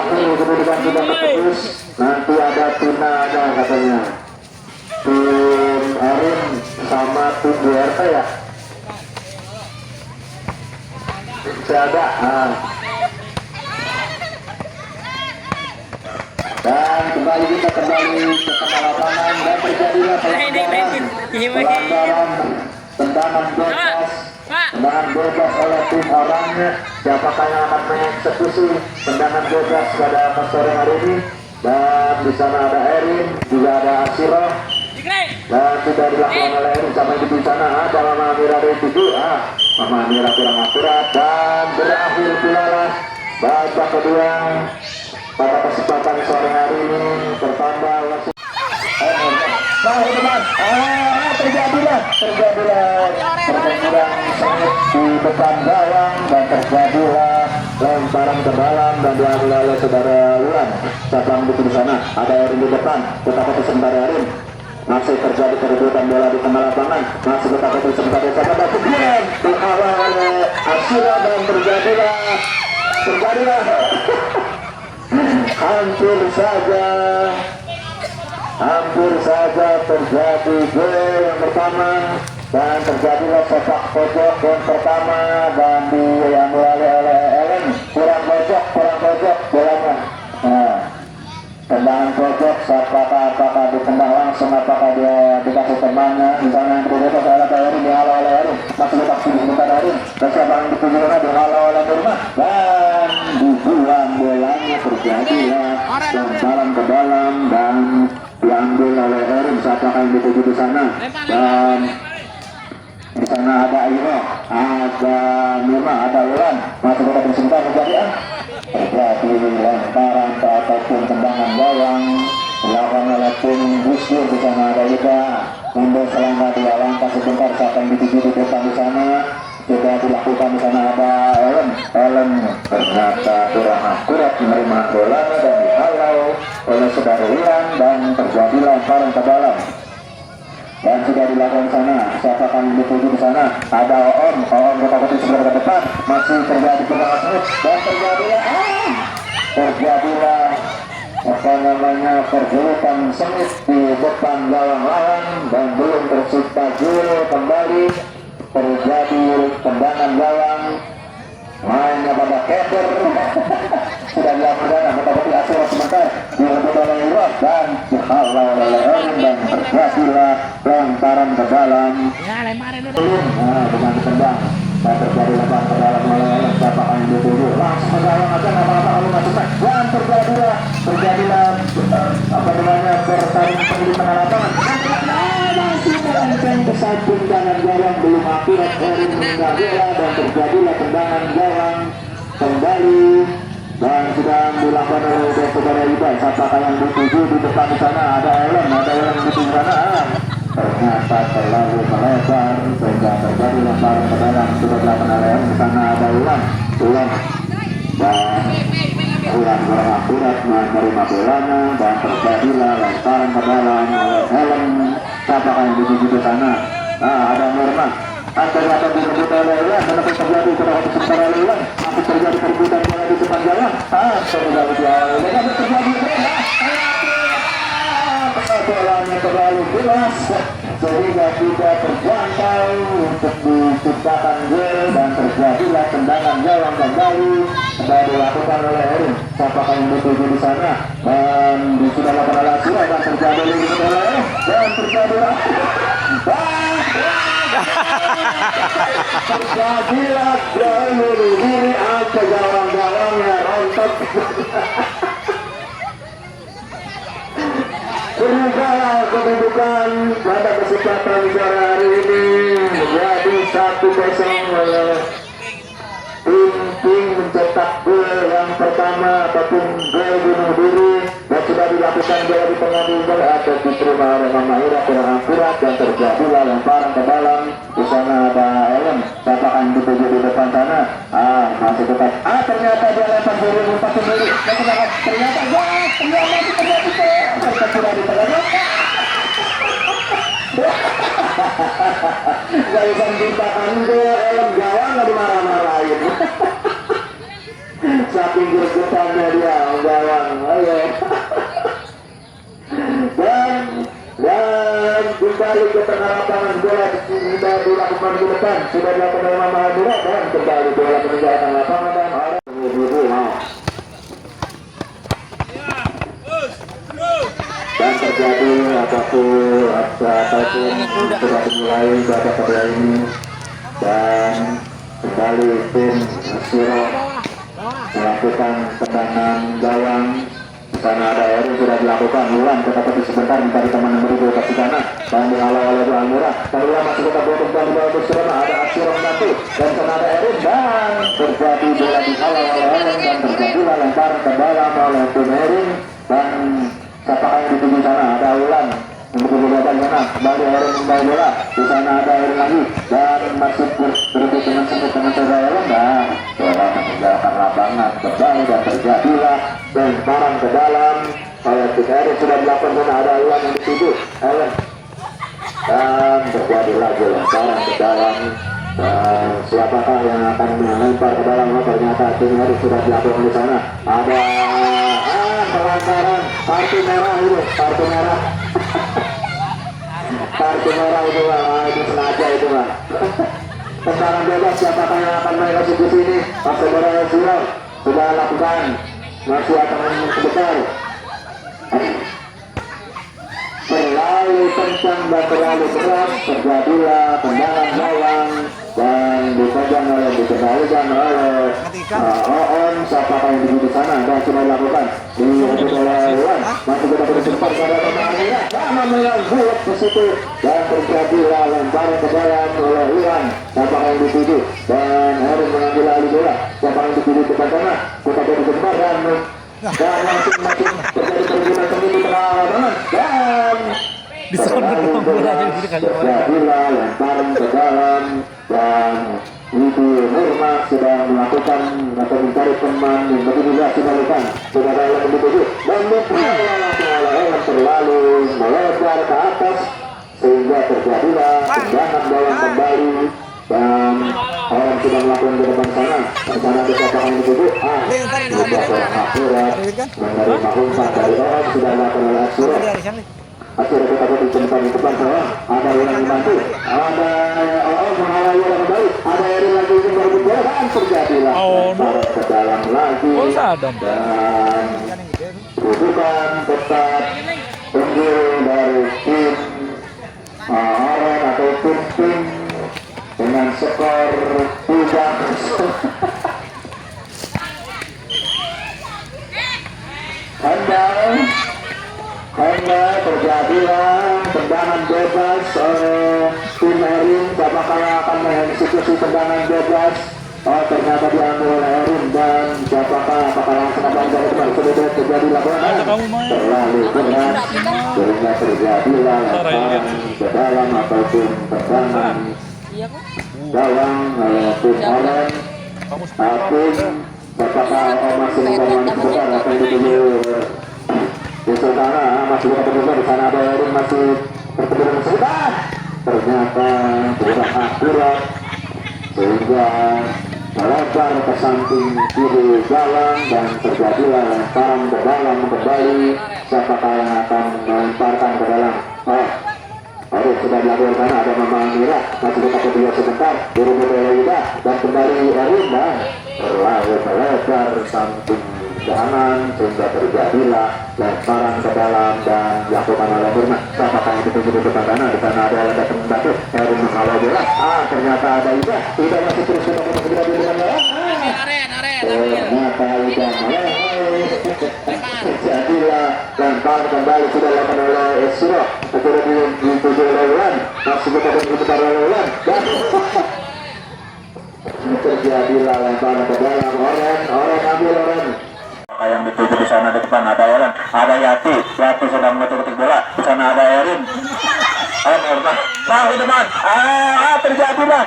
terakhir kedudukan sudah terputus. Nanti ada finalnya katanya. Tim Erin sama tim BRT ya. Ada. Dan kembali kita ke tengah lapangan dan terjadilah pelanggaran tendangan bebas oleh tim orangnya. Siapakah yang akan mengeksekusi tendangan bebas pada sore hari ini? Dan di sana ada Erin, juga ada Asiro. Dan sudah dilakukan oleh Erin sampai di sana ada Mama Amira dari 7. Mama Amira kurang akurat dan berakhir pula babak kedua pada kesempatan sore hari ini bertambah langsung. Terjadilah pertempuran sengit di depan gawang dan terjadilah lemparan ke dalam dan diambil oleh saudara Wulan. Siapa yang di sana? Ada Erin di depan, tetapi sebentar Erin. Masih terjadi perebutan bola di tengah lapangan. Masih tetapi sebentar saudara kemudian diawal oleh Asyira dan terjadilah hampir saja terjadi gol yang pertama dan terjadilah sepak pojok yang pertama dan diambil oleh Ellen. kurang pojok bolanya. Tendangan pojok, apakah ditendang langsung, apakah dia dikasih temannya. Misalnya yang kedua adalah Erin, dihalau oleh Erin, masih letak sebentar Erin, dan siapa yang ditujukan dihalau oleh Nurma dan dibuang bolanya. Terjadilah lemparan ke dalam dan diambil oleh Erin. Siapa yang dituju di sana dan di sana ada Airo, ada Nurma, ada Wulan, masih letak sebentar terjadi lemparan ataupun tendangan gawang dilakukan oleh tim Gusdur. Di sana ada juga mundur selangkah 2 langkah sebentar siapa yang dituju di depan. Di sana sudah dilakukan. Di sana ada Ellen ternyata kurang akurat menerima bola dan dihalau oleh saudara Wulan dan terjadi lemparan ke dalam dan sudah dilakukan sana. Siapa akan dituju di sana? Ada Oom bertakut di sebelah depan, masih terjadi tendangan sengit dan terjadilah pergelutan sengit di depan gawang lawan dan belum tercipta gol. Kembali terjadi tendangan gawang, mainnya pada keter. Sudah dilakukan tetapi Asiro sebentar direbut oleh Irot dan dihalau oleh Erin dan terjadilah lemparan ke dalam. Dengan ditendang dan terjadi lemparan ke dalam oleh Erin. Siapa yang dituju langsung ke dalam aja, apa-apa kalau masukkan dan terjadilah bertarung di tengah lapangan. Masih melenceng ke satu tendangan gawang belum akurat. Erin meninggal bola dan terjadilah tendangan gawang kembali dan sudah dilakukan oleh saudara Ibai. Siapakah yang dituju di depan di sana? Ada Ellen yang dituju di sana. Ternyata terlalu melebar sehingga terjadi lemparan ke dalam. Sudah dilakukan oleh Ellen. Di sana ada Wulan dan Wulan kurang akurat menerima bolanya dan terjadilah lemparan ke dalam oleh Ellen. Siapakah yang dituju di sana? Ada Nurma. Ternyata direbut oleh Wulan dan terjadi sementara Wulan. Masih terjadi perebutan bola di depan gawang. Bolanya terlalu jelas sehingga tidak terjangkau untuk diciptakan gol dan terjadilah tendangan gawang kembali dan dilakukan oleh Erin. Siapakah yang dituju di sana dan sudah dilakukan oleh Asira dan terjadilah bunuh diri ke gawang-gawangnya rontok. Berubah kedudukan pada kesempatan sore hari ini menjadi 1-0 oleh tim mencetak gol yang pertama ataupun gol bunuh diri dan sudah dilakukan bola di tengah gol atau diterima oleh Mama Ira kurang akurat dan terjadilah lemparan ke dalam. Di sana ada Ellen. Siapa akan dituju di depan sana? Masih tetap. Ternyata dia lempar dulu umpan sendiri. Ternyata masih terjadi sudah di tengah. Gak bisa menciptakan gol. Ellen gawang nggak dimarah-marahin. saking gregetannya dia gawang. Ayo. dan kembali ke tengah lapangan, bola sudah dilakukan di depan, sudah dilakukan oleh Mama Hadira, dan kembali bola meninggalkan lapangan dan orang dan terjadi apapun sudah dimulai babak kedua ini, dan kembali tim Siro melakukan tendangan gawang. Karena ada Eri sudah dilakukan ulang, tetapi sebentar mencari teman yang berdua ke sana dan dihalau oleh Dua Almira. Dan ulang masih tetap berubah di bawah Serena, ada Asyirong Natu dan sana ada Erin, dan terjadi bola dihalau oleh Erin dan terjadilah lemparan ke dalam oleh tim Erin, dan siapa yang dituju sana ada ulang untuk bola dari sana, kembali Erin membawa bola, di sana ada Erin lagi dan masih berebut dengan sempit dengan Erin, dan bola meninggalkan lapangan kembali dan terjadilah lemparan ke dalam oleh tim Erin. Sudah dilakukan sana, ada ulang yang dituju Ellen, dan terjadi lagi lemparan ke dalam, dan siapakah yang akan melempar ke dalam? Ternyata tim Erin sudah dilakukan di sana, ada pelanggaran kartu merah itu, kartu merah kartu merah itu lah, itu sengaja itu lah. Tendangan bebas, siapakah yang akan main ke sini? Saudara Siro sudah lakukan, masih akan sebentar, terlalu kencang dan terlalu keras, terjadilah tendangan gawang dan dikendalikan oleh Oon. Siapakah yang di sana dan sudah dilakukan di Wan, masih kita berjumpa pada Mama Merah buat ke situ dan terjadilah lemparan ke dalam oleh Iwan. Siapakah yang dituju dan Erin mengambil alih bola, siapakah yang dituju ke sana, kita berjumpa dan masing-masing terjadi pergerakan sendiri di tengah lapangan dan terjadilah lemparan ke dalam, dan Ibu Nurma sedang melakukan atau mencari teman yang bertugas melakukan sudah dalam dituju dan yang terlalu melebar ke atas sehingga terjadilah tendangan gawang kembali, dan orang sudah melakukan di depan sana. Rencana siapakah yang dituju? Sudah orang akurat menerima umpan dari orang sudah melakukan oleh Asyura. Asyura kita buat di tempat di depan sana. Ada yang membantu, ada orang menghalangi orang kembali, ada Erin lagi yang merebut bola dan terjadilah lemparan ke dalam lagi, dan kedudukan tetap unggul dari tim Oren atau tim dengan skor 3-0. Hanya terjadilah tendangan bebas oleh tim Erin. Siapakah yang akan mengeksekusi tendangan bebas? Oh, ternyata diambil oleh Erin, dan siapakah apakah langsung akan dari depan? Sudah terjadi laporan terlalu berat sehingga terjadilah lemparan ke dalam ataupun tendangan gawang oleh tim Oren. Apakah masih membangun sebentar atau dituju di sana, masih bertemu di sana ada Erin masih bertemu dengan sebentar, ternyata tidak akurat sehingga melebar ke samping kiri jalan dan terjadilah lemparan ke dalam kembali. Siapakah yang akan melemparkan ke dalam? Erin sudah dilakukan sana, ada Mama Amira masih tetap berdua sebentar, dirubah oleh Yuda dan kembali Erin dan terlalu melebar samping kanan sehingga terjadilah lemparan ke dalam dan dilakukan oleh Nurma. Siapakah yang dituju di depan sana? Di sana ada ledak membantu Erin menghalau bola. Ternyata ada Ida masih terus untuk segera di depan bola. Ternyata Ida terjadilah lemparan kembali sudah dilakukan oleh Esro, sudah dituju oleh Ulan, masih kita berputar oleh Ulan dan terjadilah lemparan ke dalam. Oren ambil Oren. Yang dituju di sana di depan ada Ellen, ada Yati sedang mengetuk bola, di sana ada Erin. Di depan, terjadilah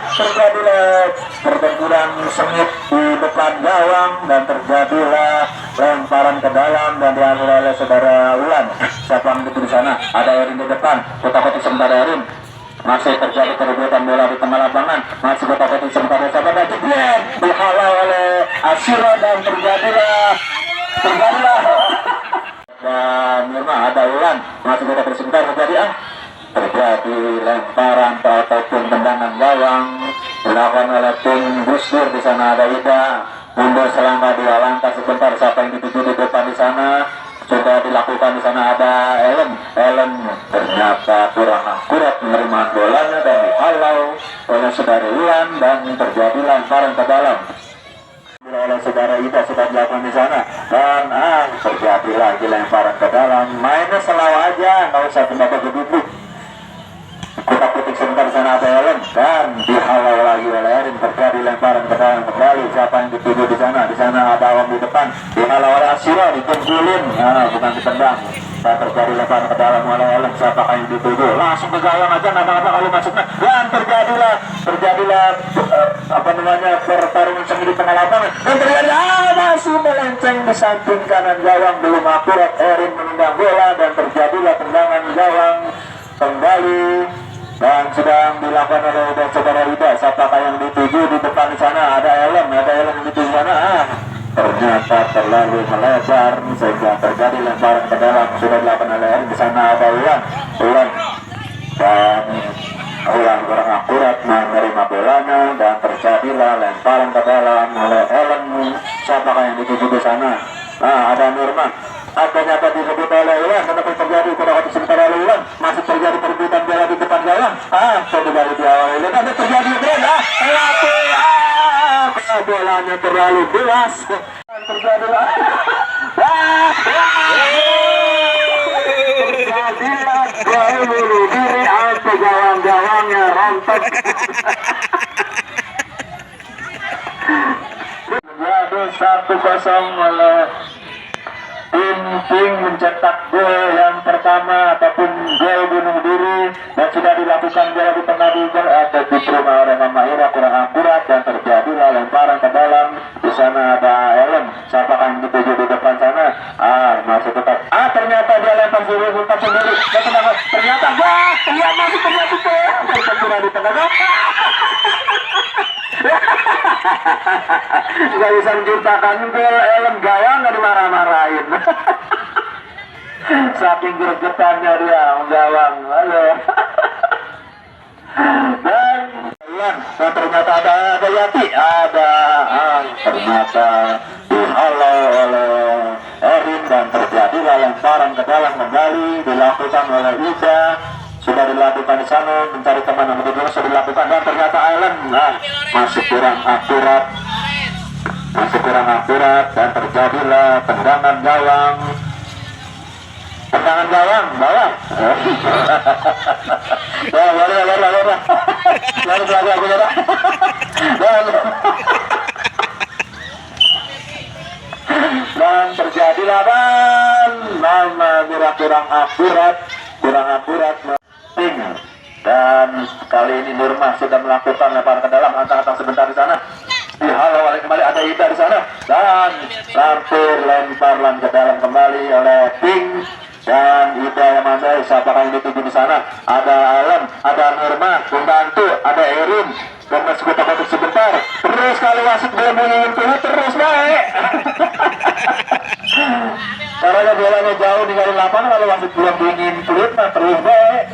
pertempuran sengit di depan gawang dan terjadilah lemparan ke dalam dan diambil oleh saudara Ulan. Siapa yang dituju di sana? Ada Erin di depan, kotak-kotak sementara Erin. Masih terjadi perebutan bola di tengah lapangan, masih kotak-kotak sementara sahabat dan dihalau oleh Asyura dan terjadi gawang dilakukan oleh tim Gus Dur. Di sana ada Ida mundur selama 2 langkah sebentar. Siapa yang dituju di depan di sana? Sudah dilakukan. Di sana ada Ellen ternyata kurang akurat menerima bolanya dan dihalau oleh saudara Iwan dan terjadi lemparan ke dalam oleh saudara Ida. Sudah dilakukan di sana dan terjadi lagi lemparan ke dalam. Mainnya selalu aja, nggak usah kembali ke duduk. Kita putik sebentar. Di sana ada Ellen dan dihalau lagi oleh Erin. Terjadi lemparan ke dalam kembali. Siapa yang dituju di sana? Di sana ada Awam di depan. Dihalau oleh Asira, ditungguin. Bukan ditendang. Dan terjadi lemparan ke dalam oleh Ellen. Siapakah yang dituju? Langsung ke gawang aja, nggak apa-apa kalau masuknya. Dan terjadilah pertarungan sengit di tengah lapangan. Dan terjadi masih melenceng di samping kanan gawang, belum akurat. Erin menendang bola dan terjadilah tendangan gawang kembali dan sedang dilakukan oleh saudara Ida. Siapakah yang dituju di depan di sana? Ada Ellen yang dituju di sana. Ternyata terlalu melebar sehingga terjadi lemparan ke dalam. Sudah dilakukan oleh Ellen. Di sana ada Ulan dan Ulan kurang akurat menerima bolanya dan terjadilah lemparan ke dalam oleh Ellen. Siapakah yang dituju di sana? Ada Nurman. Ternyata disebut oleh Ulan. Kenapa terjadi? Kurang sebentar oleh Ulan. Masih terjadi perebutan bola di depan gawang. Terjadi di awal ini. Ada terjadi bolanya terlalu jelas. Terjadilah gol bunuh diri atau gawang-gawangnya rontok. Menjadi 1-0 oleh tim Pink mencetak gol yang pertama ataupun gol bunuh diri dan sudah dilakukan bola di tengah atau diterima oleh Mama Ira kurang akurat dan terjadilah lemparan ke dalam. Di sana ada Ellen. Siapakah yang dituju di depan sana? Masih tetap. Ternyata dia lempar sendiri. Dan ternyata ternyata di tengah. Nggak bisa menciptakan gol. Ellen gawang nggak dimarah-marahin. Saking gregetannya dia menggawang. Halo. Dan ternyata ada Yati. Ternyata dihalau oleh Erin dan terjadilah lemparan ke dalam kembali dilakukan oleh Ida. Sudah dilakukan di sana mencari teman yang betul sudah dilakukan dan ternyata Ellen masih kurang akurat dan terjadilah tendangan gawang bawah. Dan terjadilah nama kurang akurat dan kali ini Nurma sudah melakukan lemparan ke dalam. Angkat sebentar di sana. Dihalau oleh kembali ada Ida di sana dan hampir lemparan ke dalam kembali oleh Pink dan Ida yang mandai. Siapakah yang dituju di sana? Ada Alam, ada Nurma, pembantu, ada Erin dan masih kotak-kotak sebentar. Terus kalau wasit belum menyentuh terus baik. Caranya bolanya jauh ninggalin lapangan kalau wasit belum dingin pelit terus baik.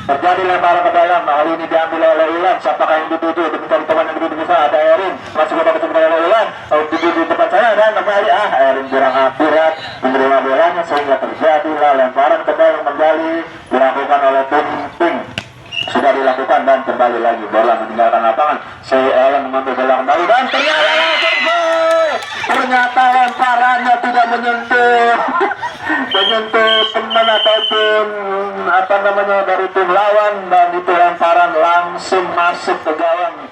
Terjadi lemparan ke dalam. Hal ini diambil oleh Ulan. Siapakah yang dituju? Demikian teman yang dituju di sana ada Erin. Masih kotak sebentar oleh Ulan. Dituju di depan saya dan kembali Erin kurang akurat menerima bolanya sehingga terjadilah lemparan ke dalam kembali dilakukan oleh tim Pink. Sudah dilakukan dan kembali lagi bola meninggalkan lapangan. Ellen mengambil bola kembali dan ternyata lemparannya tidak menyentuh teman ataupun dari tim lawan dan itu lemparan langsung masuk ke gawang.